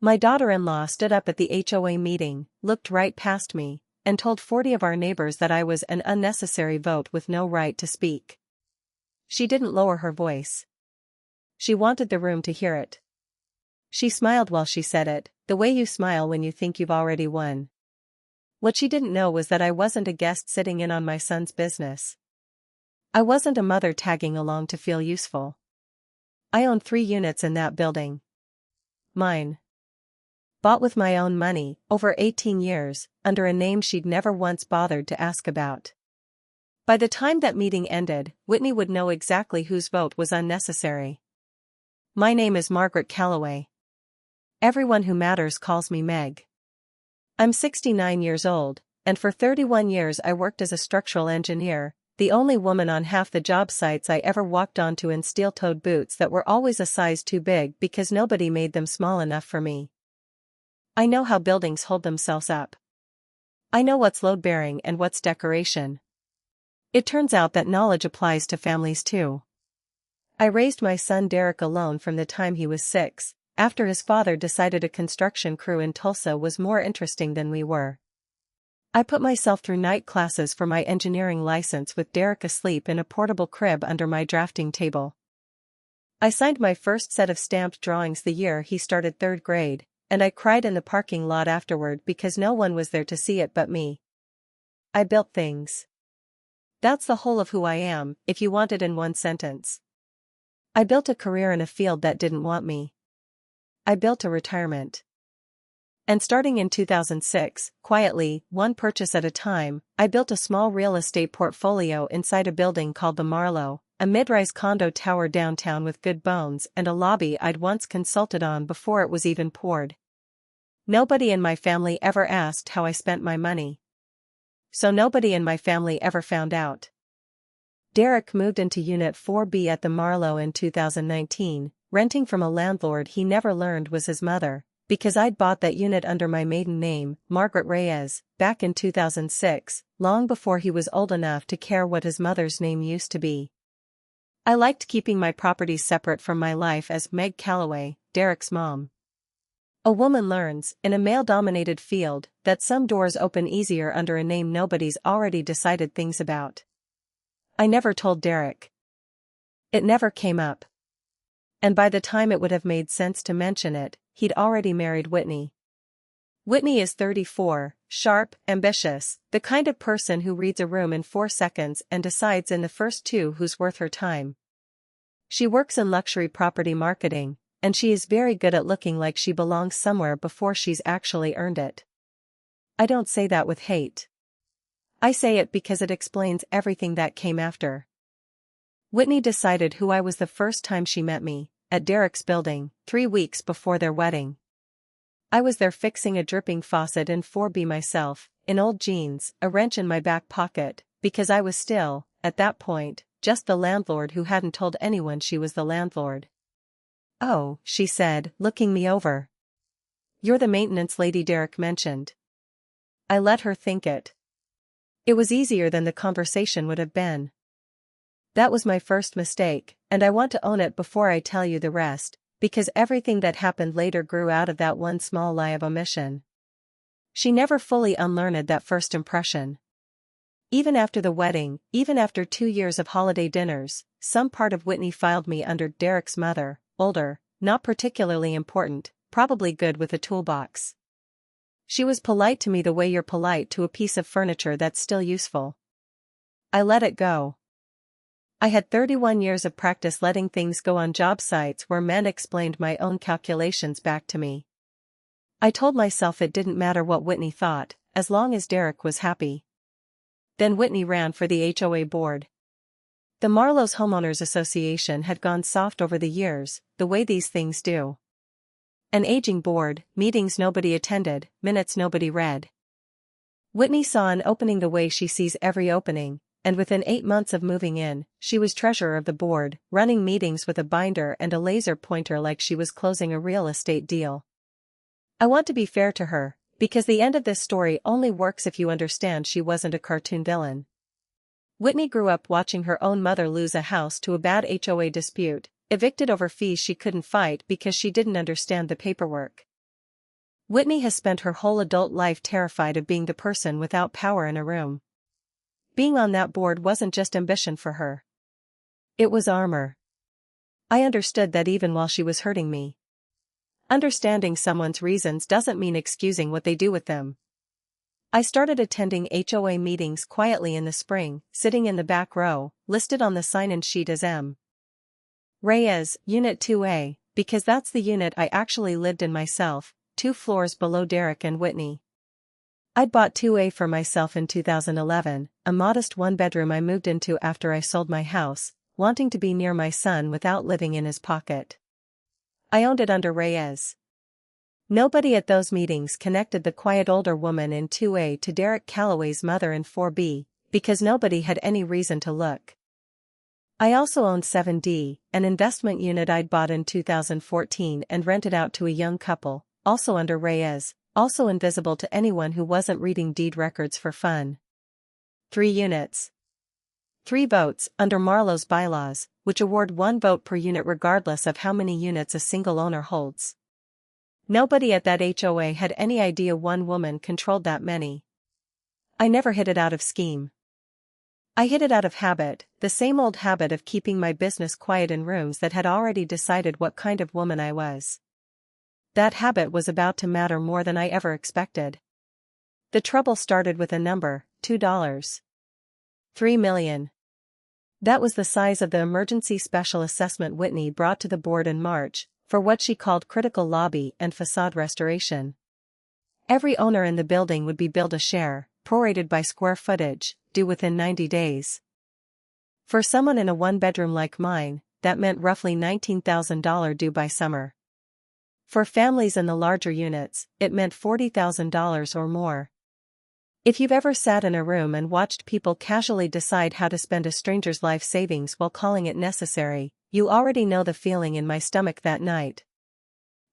My daughter-in-law stood up at the HOA meeting, looked right past me, and told 40 of our neighbors that I was an unnecessary vote with no right to speak. She didn't lower her voice. She wanted the room to hear it. She smiled while she said it, the way you smile when you think you've already won. What she didn't know was that I wasn't a guest sitting in on my son's business. I wasn't a mother tagging along to feel useful. I owned 3 units in that building. Mine. Bought with my own money, over 18 years, under a name she'd never once bothered to ask about. By the time that meeting ended, Whitney would know exactly whose vote was unnecessary. My name is Margaret Calloway. Everyone who matters calls me Meg. I'm 69 years old, and for 31 years I worked as a structural engineer, the only woman on half the job sites I ever walked onto in steel-toed boots that were always a size too big because nobody made them small enough for me. I know how buildings hold themselves up. I know what's load-bearing and what's decoration. It turns out that knowledge applies to families too. I raised my son Derek alone from the time he was 6, after his father decided a construction crew in Tulsa was more interesting than we were. I put myself through night classes for my engineering license with Derek asleep in a portable crib under my drafting table. I signed my first set of stamped drawings the year he started 3rd grade, and I cried in the parking lot afterward because no one was there to see it but me. I built things. That's the whole of who I am, if you want it in one sentence. I built a career in a field that didn't want me. I built a retirement. And starting in 2006, quietly, one purchase at a time, I built a small real estate portfolio inside a building called the Marlowe, a mid-rise condo tower downtown with good bones and a lobby I'd once consulted on before it was even poured. Nobody in my family ever asked how I spent my money. So nobody in my family ever found out. Derek moved into Unit 4B at the Marlowe in 2019, renting from a landlord he never learned was his mother, because I'd bought that unit under my maiden name, Margaret Reyes, back in 2006, long before he was old enough to care what his mother's name used to be. I liked keeping my properties separate from my life as Meg Calloway, Derek's mom. A woman learns, in a male-dominated field, that some doors open easier under a name nobody's already decided things about. I never told Derek. It never came up. And by the time it would have made sense to mention it, he'd already married Whitney. Whitney is 34, sharp, ambitious, the kind of person who reads a room in 4 seconds and decides in the first 2 who's worth her time. She works in luxury property marketing, and she is very good at looking like she belongs somewhere before she's actually earned it. I don't say that with hate. I say it because it explains everything that came after. Whitney decided who I was the first time she met me, at Derek's building, 3 weeks before their wedding. I was there fixing a dripping faucet in 4B myself, in old jeans, a wrench in my back pocket, because I was still, at that point, just the landlord who hadn't told anyone she was the landlord. "Oh," she said, looking me over. "You're the maintenance lady Derek mentioned." I let her think it. It was easier than the conversation would have been. That was my first mistake, and I want to own it before I tell you the rest, because everything that happened later grew out of that one small lie of omission. She never fully unlearned that first impression. Even after the wedding, even after 2 years of holiday dinners, some part of Whitney filed me under Derek's mother, older, not particularly important, probably good with a toolbox. She was polite to me the way you're polite to a piece of furniture that's still useful. I let it go. I had 31 years of practice letting things go on job sites where men explained my own calculations back to me. I told myself it didn't matter what Whitney thought, as long as Derek was happy. Then Whitney ran for the HOA board. The Marlowe's Homeowners Association had gone soft over the years, the way these things do. An aging board, meetings nobody attended, minutes nobody read. Whitney saw an opening the way she sees every opening, and within 8 months of moving in, she was treasurer of the board, running meetings with a binder and a laser pointer like she was closing a real estate deal. I want to be fair to her, because the end of this story only works if you understand she wasn't a cartoon villain. Whitney grew up watching her own mother lose a house to a bad HOA dispute, evicted over fees she couldn't fight because she didn't understand the paperwork. Whitney has spent her whole adult life terrified of being the person without power in a room. Being on that board wasn't just ambition for her. It was armor. I understood that even while she was hurting me. Understanding someone's reasons doesn't mean excusing what they do with them. I started attending HOA meetings quietly in the spring, sitting in the back row, listed on the sign-in sheet as M. Reyes, Unit 2A, because that's the unit I actually lived in myself, 2 floors below Derek and Whitney. I'd bought 2A for myself in 2011, a modest one-bedroom I moved into after I sold my house, wanting to be near my son without living in his pocket. I owned it under Reyes. Nobody at those meetings connected the quiet older woman in 2A to Derek Calloway's mother in 4B, because nobody had any reason to look. I also owned 7D, an investment unit I'd bought in 2014 and rented out to a young couple, also under Reyes, also invisible to anyone who wasn't reading deed records for fun. 3 units. 3 votes, under Marlowe's bylaws, which award 1 vote per unit regardless of how many units a single owner holds. Nobody at that HOA had any idea one woman controlled that many. I never hit it out of scheme. I hit it out of habit, the same old habit of keeping my business quiet in rooms that had already decided what kind of woman I was. That habit was about to matter more than I ever expected. The trouble started with a number, $2. 3 million. That was the size of the emergency special assessment Whitney brought to the board in March, for what she called critical lobby and facade restoration. Every owner in the building would be billed a share, prorated by square footage, due within 90 days. For someone in a one-bedroom like mine, that meant roughly $19,000 due by summer. For families in the larger units, it meant $40,000 or more. If you've ever sat in a room and watched people casually decide how to spend a stranger's life savings while calling it necessary, you already know the feeling in my stomach that night.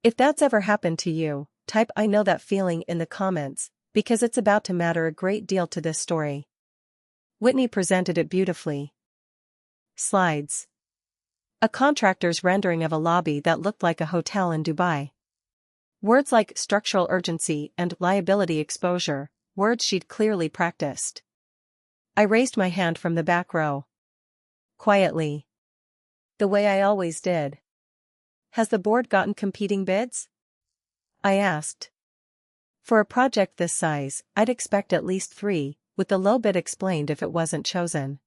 If that's ever happened to you, type "I know that feeling" in the comments, because it's about to matter a great deal to this story. Whitney presented it beautifully. Slides. A contractor's rendering of a lobby that looked like a hotel in Dubai. Words like structural urgency and liability exposure, words she'd clearly practiced. I raised my hand from the back row. Quietly. The way I always did. Has the board gotten competing bids? I asked. For a project this size, I'd expect at least 3, with the low bid explained if it wasn't chosen.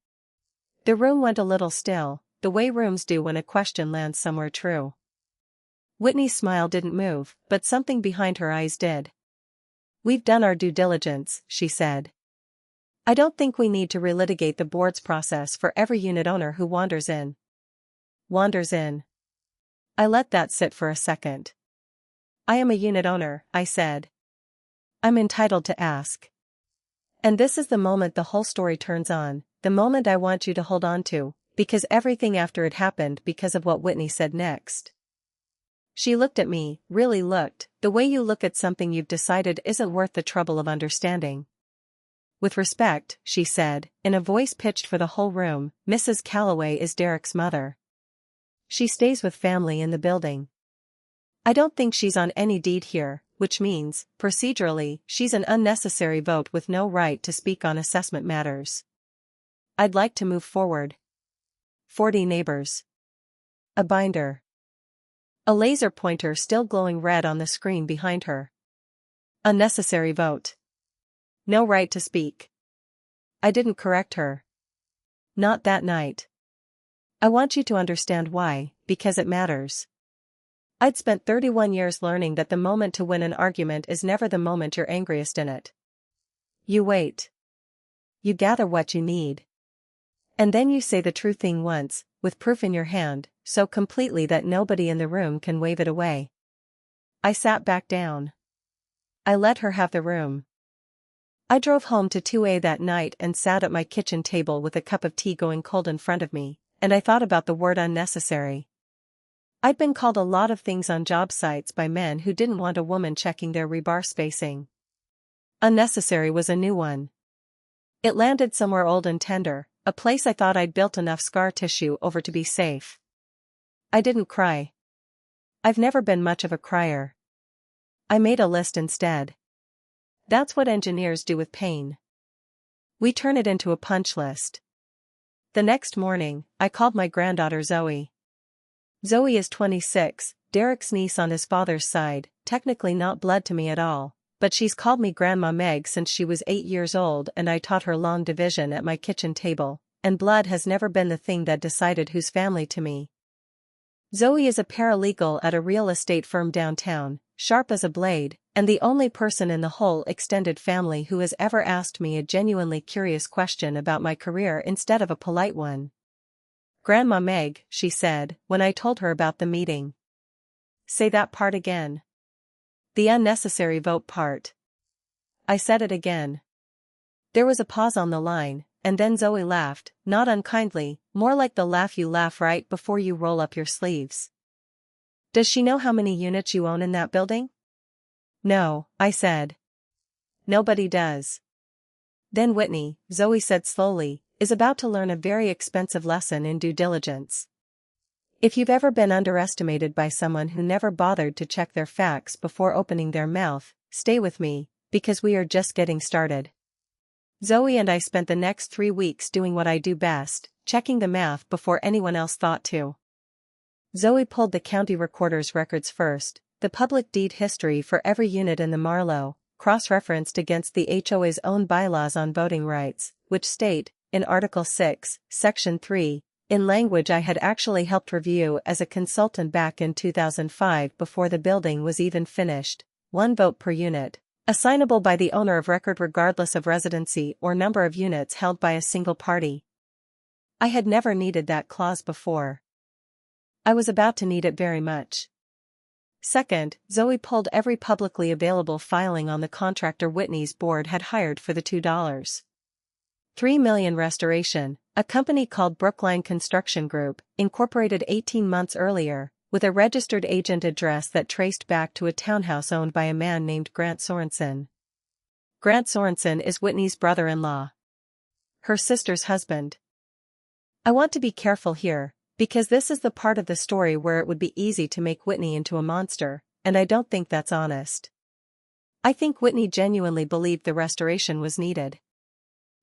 The room went a little still, the way rooms do when a question lands somewhere true. Whitney's smile didn't move, but something behind her eyes did. We've done our due diligence, she said. I don't think we need to relitigate the board's process for every unit owner who wanders in. Wanders in. I let that sit for a second. I am a unit owner, I said. I'm entitled to ask. And this is the moment the whole story turns on, the moment I want you to hold on to, because everything after it happened because of what Whitney said next. She looked at me, really looked, the way you look at something you've decided isn't worth the trouble of understanding. With respect, she said, in a voice pitched for the whole room, Mrs. Calloway is Derek's mother. She stays with family in the building. I don't think she's on any deed here, which means, procedurally, she's an unnecessary vote with no right to speak on assessment matters. I'd like to move forward. 40 neighbors. A binder. A laser pointer still glowing red on the screen behind her. Unnecessary vote. No right to speak. I didn't correct her. Not that night. I want you to understand why, because it matters. I'd spent 31 years learning that the moment to win an argument is never the moment you're angriest in it. You wait. You gather what you need. And then you say the true thing once, with proof in your hand, so completely that nobody in the room can wave it away. I sat back down. I let her have the room. I drove home to 2A that night and sat at my kitchen table with a cup of tea going cold in front of me, and I thought about the word unnecessary. I'd been called a lot of things on job sites by men who didn't want a woman checking their rebar spacing. Unnecessary was a new one. It landed somewhere old and tender, a place I thought I'd built enough scar tissue over to be safe. I didn't cry. I've never been much of a crier. I made a list instead. That's what engineers do with pain. We turn it into a punch list. The next morning, I called my granddaughter Zoe. Zoe is 26, Derek's niece on his father's side, technically not blood to me at all, but she's called me Grandma Meg since she was 8 years old and I taught her long division at my kitchen table, and blood has never been the thing that decided who's family to me. Zoe is a paralegal at a real estate firm downtown, sharp as a blade, and the only person in the whole extended family who has ever asked me a genuinely curious question about my career instead of a polite one. "Grandma Meg," she said, when I told her about the meeting. "Say that part again." "The unnecessary vote part." I said it again. There was a pause on the line, and then Zoe laughed, not unkindly, more like the laugh you laugh right before you roll up your sleeves. "Does she know how many units you own in that building?" "No," I said. "Nobody does." "Then Whitney," Zoe said slowly, "is about to learn a very expensive lesson in due diligence. If you've ever been underestimated by someone who never bothered to check their facts before opening their mouth, stay with me, because we are just getting started." Zoe and I spent the next 3 weeks doing what I do best, checking the math before anyone else thought to. Zoe pulled the county recorder's records first, the public deed history for every unit in the Marlowe, cross-referenced against the HOA's own bylaws on voting rights, which state, in Article 6, Section 3, in language I had actually helped review as a consultant back in 2005 before the building was even finished, 1 vote per unit, assignable by the owner of record regardless of residency or number of units held by a single party. I had never needed that clause before. I was about to need it very much. Second, Zoe pulled every publicly available filing on the contractor Whitney's board had hired for the $2.3 million restoration, a company called Brookline Construction Group, incorporated 18 months earlier, with a registered agent address that traced back to a townhouse owned by a man named Grant Sorensen. Grant Sorensen is Whitney's brother-in-law. Her sister's husband. I want to be careful here, because this is the part of the story where it would be easy to make Whitney into a monster, and I don't think that's honest. I think Whitney genuinely believed the restoration was needed.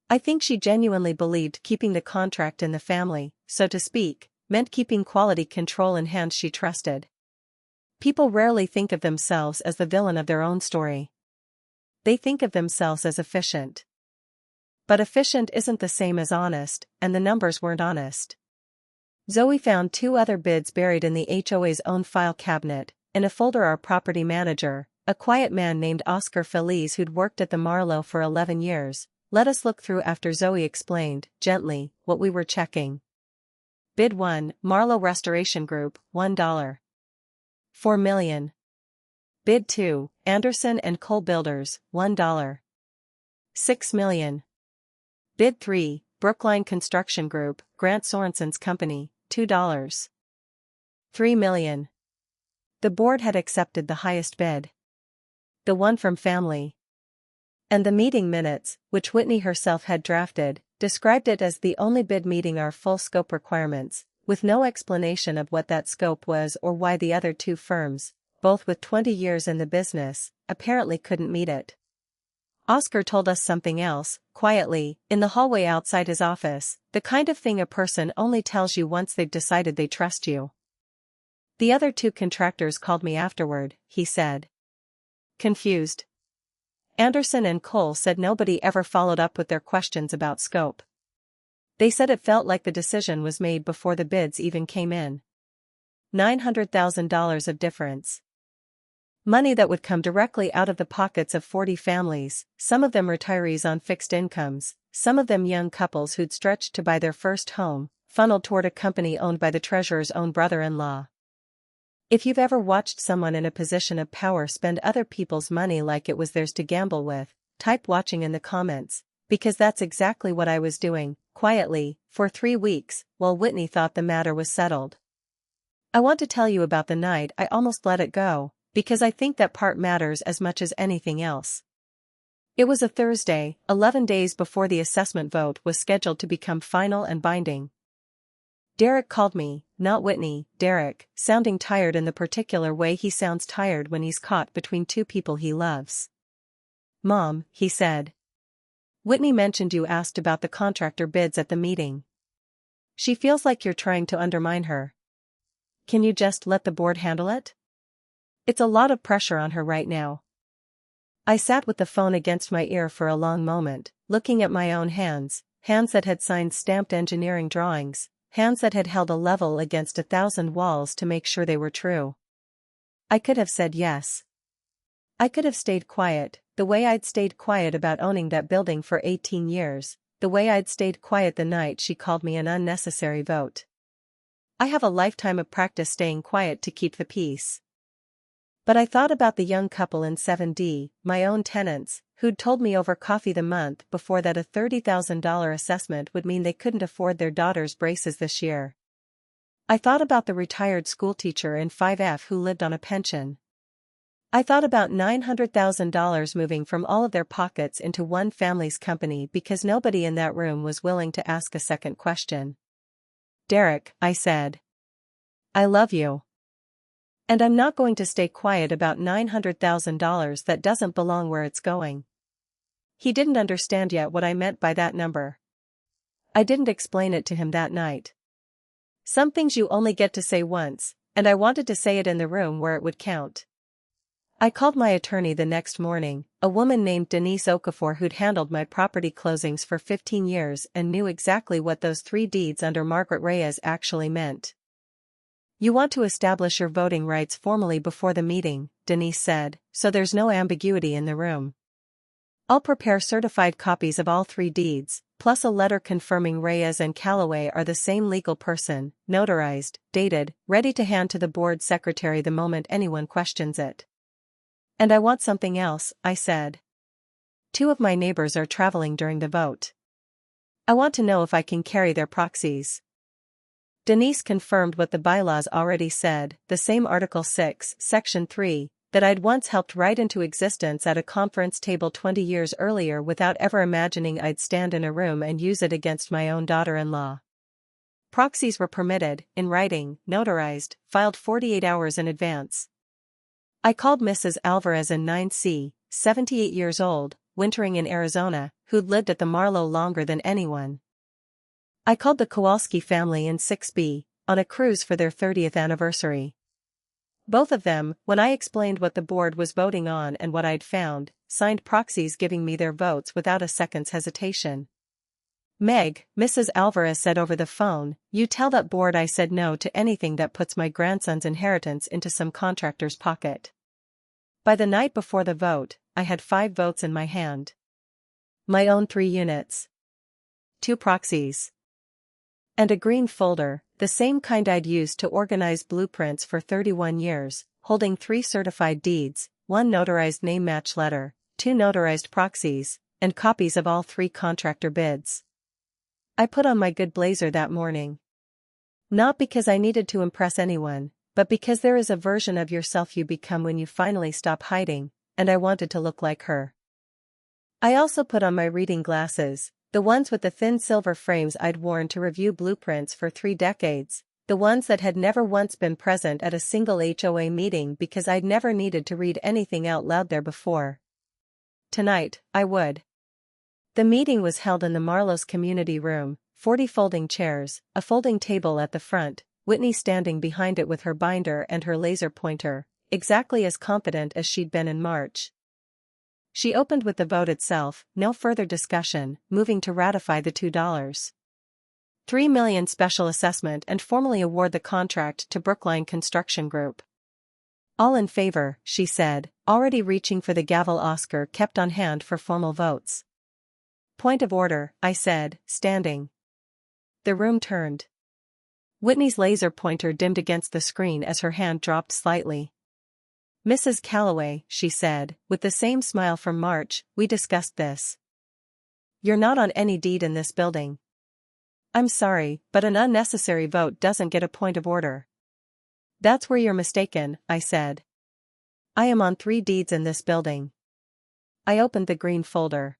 I think she genuinely believed keeping the contract in the family, so to speak, meant keeping quality control in hands she trusted. People rarely think of themselves as the villain of their own story. They think of themselves as efficient. But efficient isn't the same as honest, and the numbers weren't honest. Zoe found 2 other bids buried in the HOA's own file cabinet, in a folder our property manager, a quiet man named Oscar Feliz who'd worked at the Marlowe for 11 years, let us look through after Zoe explained, gently, what we were checking. Bid 1, Marlowe Restoration Group, $1. 4 million. Bid 2, Anderson and Cole Builders, $1. 6 million. Bid 3, Brookline Construction Group, Grant Sorensen's company, $2.3 million. The board had accepted the highest bid. The one from family. And the meeting minutes, which Whitney herself had drafted, described it as the only bid meeting our full scope requirements, with no explanation of what that scope was or why the other 2 firms, both with 20 years in the business, apparently couldn't meet it. Oscar told us something else, quietly, in the hallway outside his office, the kind of thing a person only tells you once they've decided they trust you. "The other 2 contractors called me afterward," he said. Confused. Anderson and Cole said nobody ever followed up with their questions about scope. They said it felt like the decision was made before the bids even came in. $900,000 of difference. Money that would come directly out of the pockets of 40 families, some of them retirees on fixed incomes, some of them young couples who'd stretched to buy their first home, funneled toward a company owned by the treasurer's own brother-in-law. If you've ever watched someone in a position of power spend other people's money like it was theirs to gamble with, type watching in the comments, because that's exactly what I was doing, quietly, for 3 weeks, while Whitney thought the matter was settled. I want to tell you about the night I almost let it go, because I think that part matters as much as anything else. It was a Thursday, 11 days before the assessment vote was scheduled to become final and binding. Derek called me, not Whitney, Derek, sounding tired in the particular way he sounds tired when he's caught between two people he loves. Mom, he said. Whitney mentioned you asked about the contractor bids at the meeting. She feels like you're trying to undermine her. Can you just let the board handle it? It's a lot of pressure on her right now. I sat with the phone against my ear for a long moment, looking at my own hands that had signed stamped engineering drawings, hands that had held a level against 1,000 walls to make sure they were true. I could have said yes. I could have stayed quiet, the way I'd stayed quiet about owning that building for 18 years, the way I'd stayed quiet the night she called me an unnecessary vote. I have a lifetime of practice staying quiet to keep the peace. But I thought about the young couple in 7D, my own tenants, who'd told me over coffee the month before that a $30,000 assessment would mean they couldn't afford their daughter's braces this year. I thought about the retired schoolteacher in 5F who lived on a pension. I thought about $900,000 moving from all of their pockets into one family's company because nobody in that room was willing to ask a second question. Derek, I said. I love you. And I'm not going to stay quiet about $900,000 that doesn't belong where it's going. He didn't understand yet what I meant by that number. I didn't explain it to him that night. Some things you only get to say once, and I wanted to say it in the room where it would count. I called my attorney the next morning, a woman named Denise Okafor who'd handled my property closings for 15 years and knew exactly what those 3 deeds under Margaret Reyes actually meant. You want to establish your voting rights formally before the meeting, Denise said, so there's no ambiguity in the room. I'll prepare certified copies of all 3 deeds, plus a letter confirming Reyes and Calloway are the same legal person, notarized, dated, ready to hand to the board secretary the moment anyone questions it. And I want something else, I said. 2 of my neighbors are traveling during the vote. I want to know if I can carry their proxies. Denise confirmed what the bylaws already said, the same Article 6, Section 3, that I'd once helped write into existence at a conference table 20 years earlier without ever imagining I'd stand in a room and use it against my own daughter-in-law. Proxies were permitted, in writing, notarized, filed 48 hours in advance. I called Mrs. Alvarez in 9C, 78 years old, wintering in Arizona, who'd lived at the Marlowe longer than anyone. I called the Kowalski family in 6B, on a cruise for their 30th anniversary. Both of them, when I explained what the board was voting on and what I'd found, signed proxies giving me their votes without a second's hesitation. Meg, Mrs. Alvarez said over the phone, you tell that board I said no to anything that puts my grandson's inheritance into some contractor's pocket. By the night before the vote, I had 5 votes in my hand. My own 3 units. 2 proxies. And a green folder, the same kind I'd used to organize blueprints for 31 years, holding 3 certified deeds, 1 notarized name match letter, 2 notarized proxies, and copies of all 3 contractor bids. I put on my good blazer that morning. Not because I needed to impress anyone, but because there is a version of yourself you become when you finally stop hiding, and I wanted to look like her. I also put on my reading glasses, the ones with the thin silver frames I'd worn to review blueprints for 3 decades, the ones that had never once been present at a single HOA meeting because I'd never needed to read anything out loud there before. Tonight, I would. The meeting was held in the Marlowe's community room, 40 folding chairs, a folding table at the front, Whitney standing behind it with her binder and her laser pointer, exactly as confident as she'd been in March. She opened with the vote itself, no further discussion, moving to ratify the $2.3 million special assessment and formally award the contract to Brookline Construction Group. All in favor, she said, already reaching for the gavel. Oscar kept on hand for formal votes. Point of order, I said, standing. The room turned. Whitney's laser pointer dimmed against the screen as her hand dropped slightly. Mrs. Calloway, she said, with the same smile from March, we discussed this. You're not on any deed in this building. I'm sorry, but an unnecessary vote doesn't get a point of order. That's where you're mistaken, I said. I am on 3 deeds in this building. I opened the green folder.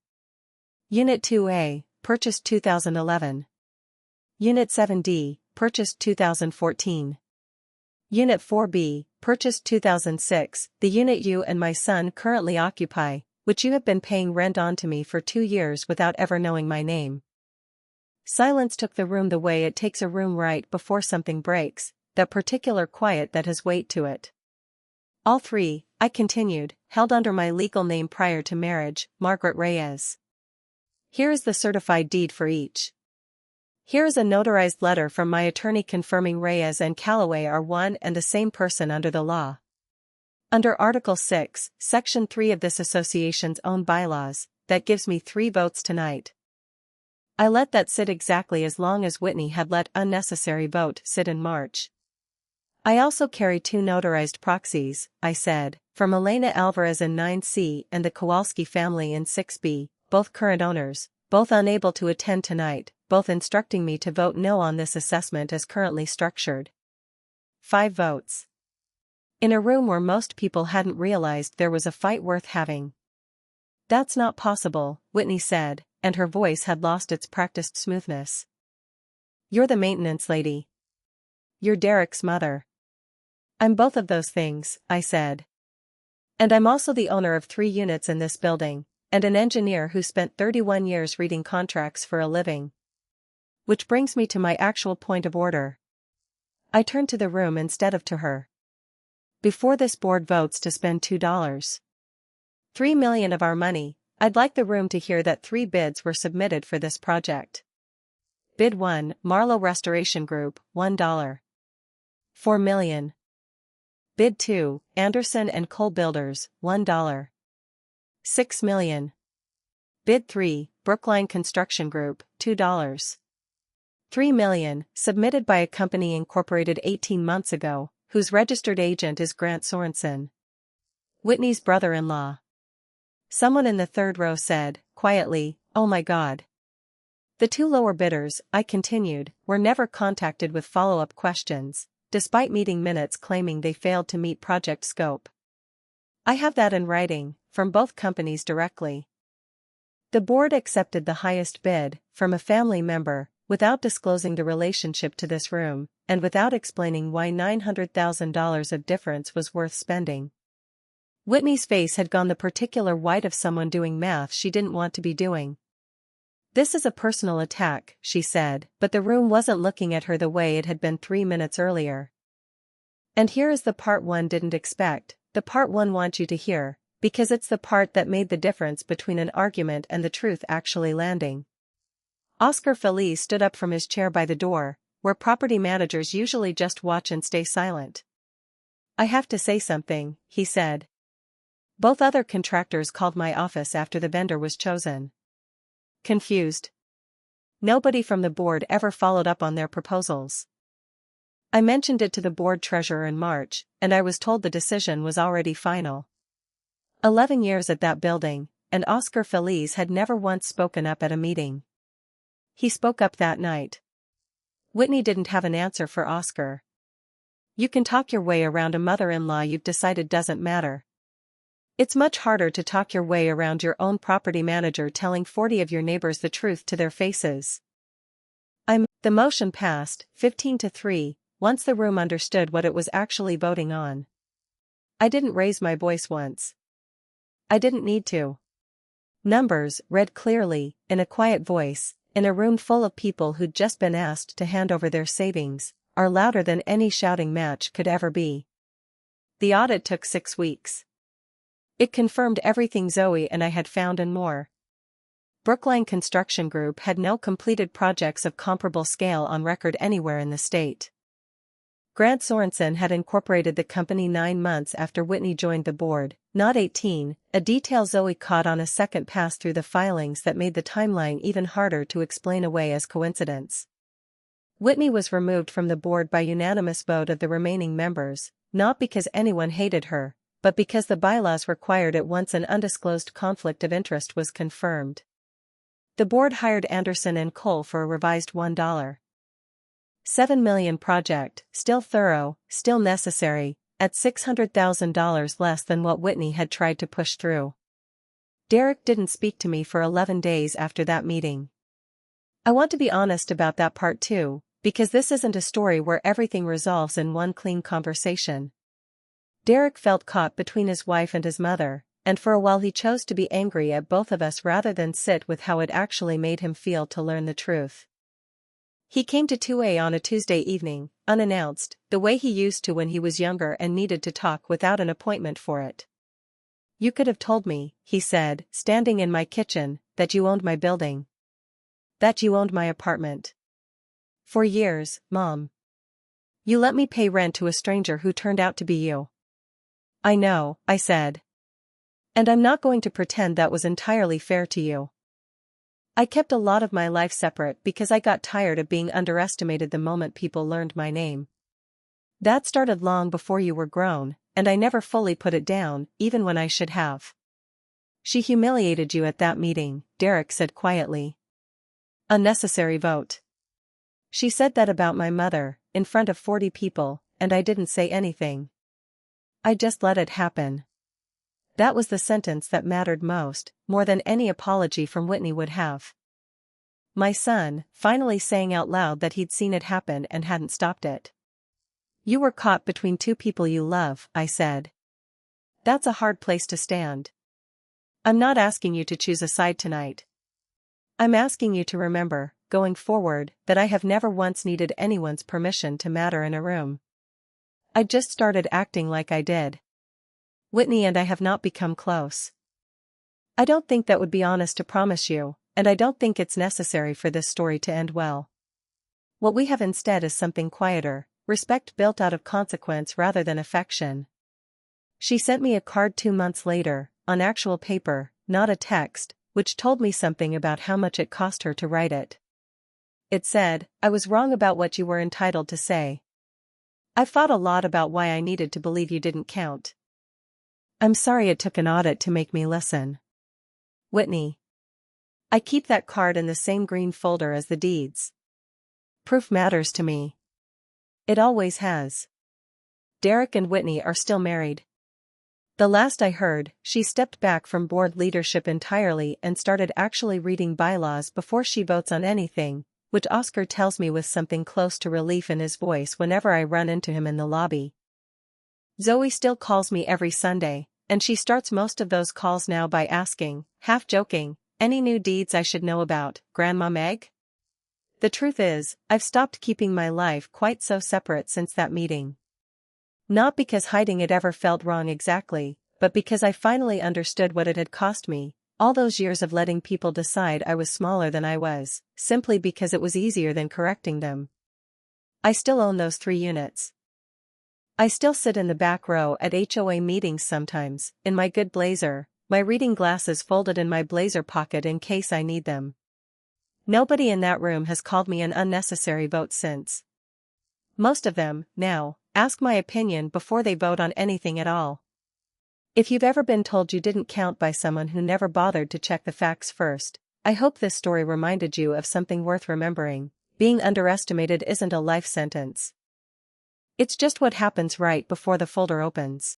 Unit 2A, purchased 2011. Unit 7D, purchased 2014. Unit 4B, purchased 2006, the unit you and my son currently occupy, which you have been paying rent on to me for 2 years without ever knowing my name. Silence took the room the way it takes a room right before something breaks, that particular quiet that has weight to it. All three, I continued, held under my legal name prior to marriage, Margaret Reyes. Here is the certified deed for each. Here is a notarized letter from my attorney confirming Reyes and Calloway are one and the same person under the law. Under Article 6, Section 3 of this association's own bylaws, that gives me 3 votes tonight. I let that sit exactly as long as Whitney had let unnecessary vote sit in March. I also carry 2 notarized proxies, I said, from Elena Alvarez in 9C and the Kowalski family in 6B, both current owners, both unable to attend tonight, both instructing me to vote no on this assessment as currently structured. 5 votes. In a room where most people hadn't realized there was a fight worth having. That's not possible, Whitney said, and her voice had lost its practiced smoothness. You're the maintenance lady. You're Derek's mother. I'm both of those things, I said. And I'm also the owner of 3 units in this building, and an engineer who spent 31 years reading contracts for a living. Which brings me to my actual point of order. I turned to the room instead of to her. Before this board votes to spend $2.3 million of our money, I'd like the room to hear that 3 bids were submitted for this project. Bid 1, Marlowe Restoration Group, $1.4 million. Bid 2, Anderson and Cole Builders, $1.6 million. Bid 3, Brookline Construction Group, $2.3 million, submitted by a company incorporated 18 months ago, whose registered agent is Grant Sorensen, Whitney's brother-in-law. Someone in the third row said, quietly, "Oh my God." The 2 lower bidders, I continued, were never contacted with follow-up questions, despite meeting minutes claiming they failed to meet project scope. I have that in writing, from both companies directly. The board accepted the highest bid, from a family member, without disclosing the relationship to this room, and without explaining why $900,000 of difference was worth spending. Whitney's face had gone the particular white of someone doing math she didn't want to be doing. This is a personal attack, she said, but the room wasn't looking at her the way it had been 3 minutes earlier. And here is the part one didn't expect, the part one wants you to hear, because it's the part that made the difference between an argument and the truth actually landing. Oscar Feliz stood up from his chair by the door, where property managers usually just watch and stay silent. I have to say something, he said. Both other contractors called my office after the vendor was chosen. Confused. Nobody from the board ever followed up on their proposals. I mentioned it to the board treasurer in March, and I was told the decision was already final. 11 years at that building, and Oscar Feliz had never once spoken up at a meeting. He spoke up that night. Whitney didn't have an answer for Oscar. You can talk your way around a mother-in-law you've decided doesn't matter. It's much harder to talk your way around your own property manager telling 40 of your neighbors the truth to their faces. The motion passed, 15-3, once the room understood what it was actually voting on. I didn't raise my voice once. I didn't need to. Numbers, read clearly, in a quiet voice, in a room full of people who'd just been asked to hand over their savings, are louder than any shouting match could ever be. The audit took 6 weeks. It confirmed everything Zoe and I had found and more. Brookline Construction Group had no completed projects of comparable scale on record anywhere in the state. Grant Sorensen had incorporated the company 9 months after Whitney joined the board, not 18, a detail Zoe caught on a second pass through the filings that made the timeline even harder to explain away as coincidence. Whitney was removed from the board by unanimous vote of the remaining members, not because anyone hated her, but because the bylaws required it once an undisclosed conflict of interest was confirmed. The board hired Anderson and Cole for a revised $1.7 million project, still thorough, still necessary, at $600,000 less than what Whitney had tried to push through. Derek didn't speak to me for 11 days after that meeting. I want to be honest about that part too, Because this isn't a story where everything resolves in one clean conversation. Derek felt caught between his wife and his mother, and for a while he chose to be angry at both of us rather than sit with how it actually made him feel to learn the truth. He came to 2A on a Tuesday evening, unannounced, the way he used to when he was younger and needed to talk without an appointment for it. "You could have told me," he said, standing in my kitchen, "that you owned my building. That you owned my apartment. For years, Mom. You let me pay rent to a stranger who turned out to be you." "I know," I said. "And I'm not going to pretend that was entirely fair to you. I kept a lot of my life separate because I got tired of being underestimated the moment people learned my name. That started long before you were grown, and I never fully put it down, even when I should have." "She humiliated you at that meeting," Derek said quietly. "Unnecessary vote. She said that about my mother, in front of 40 people, and I didn't say anything. I just let it happen." That was the sentence that mattered most, more than any apology from Whitney would have. My son, finally saying out loud that he'd seen it happen and hadn't stopped it. "You were caught between two people you love," I said. "That's a hard place to stand. I'm not asking you to choose a side tonight. I'm asking you to remember, going forward, that I have never once needed anyone's permission to matter in a room. I just started acting like I did. Whitney and I have not become close. I don't think that would be honest to promise you, and I don't think it's necessary for this story to end well. What we have instead is something quieter, respect built out of consequence rather than affection." She sent me a card 2 months later, on actual paper, not a text, which told me something about how much it cost her to write it. It said, "I was wrong about what you were entitled to say. I've thought a lot about why I needed to believe you didn't count. I'm sorry it took an audit to make me listen. Whitney." I keep that card in the same green folder as the deeds. Proof matters to me. It always has. Derek and Whitney are still married. The last I heard, she stepped back from board leadership entirely and started actually reading bylaws before she votes on anything, which Oscar tells me with something close to relief in his voice whenever I run into him in the lobby. Zoe still calls me every Sunday, and she starts most of those calls now by asking, half joking, "Any new deeds I should know about, Grandma Meg?" The truth is, I've stopped keeping my life quite so separate since that meeting. Not because hiding it ever felt wrong exactly, but because I finally understood what it had cost me, all those years of letting people decide I was smaller than I was, simply because it was easier than correcting them. I still own those 3 units. I still sit in the back row at HOA meetings sometimes, in my good blazer, my reading glasses folded in my blazer pocket in case I need them. Nobody in that room has called me an unnecessary vote since. Most of them, now, ask my opinion before they vote on anything at all. If you've ever been told you didn't count by someone who never bothered to check the facts first, I hope this story reminded you of something worth remembering. Being underestimated isn't a life sentence. It's just what happens right before the folder opens.